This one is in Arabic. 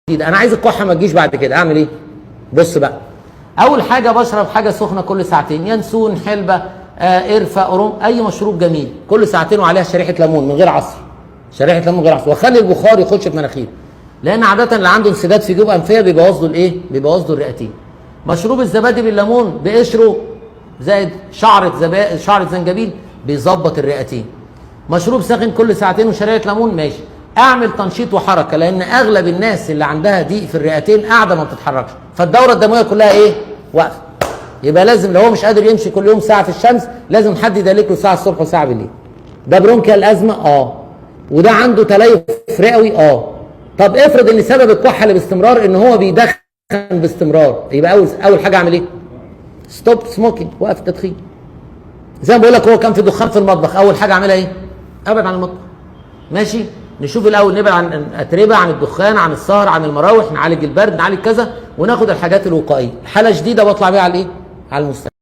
انا عايز الكحه ما تجيش بعد كده، اعمل ايه؟ بص بقى، اول حاجه بشرب حاجه سخنه كل ساعتين، ينسون، حلبه، قرفه، قرم، اي مشروب جميل كل ساعتين وعليها شريحه ليمون من غير عصر، شريحه ليمون من غير عصر، واخلي البخار يخش في مناخيره، لان عاده اللي عنده انسداد في جيوب انفيه بيبوظ له الايه؟ بيبوظ له الرئتين. مشروب الزبادي بالليمون بقشره زائد شعره زنجبيل بيظبط الرئتين. مشروب ساخن كل ساعتين وشريحه ليمون ماشي. اعمل تنشيط وحركه، لان اغلب الناس اللي عندها ضيق في الرئتين قاعده ما بتتحركش، فالدوره الدمويه كلها ايه؟ واقفه. يبقى لازم لو هو مش قادر يمشي كل يوم ساعه في الشمس، لازم حد يدلك له ساعه الصبح وساعه بالليل. ده برونكيال ازمه؟ وده عنده تليف رئوي؟ طب افرض ان سبب الكحه اللي باستمرار ان هو بيدخن باستمرار، يبقى اول حاجه اعمل ايه؟ ستوب سموكينج، وقف التدخين. زي ما بقول لك، هو كان في دخان في المطبخ، اول حاجه اعملها ايه؟ ابعد عن المطبخ. ماشي؟ نشوف الاول، نبعد عن الاتربه، عن الدخان، عن السهر، عن المراوح، نعالج البرد، نعالج كذا، وناخد الحاجات الوقائيه. حاله جديده بطلع بيها على الايه؟ على المستشفى.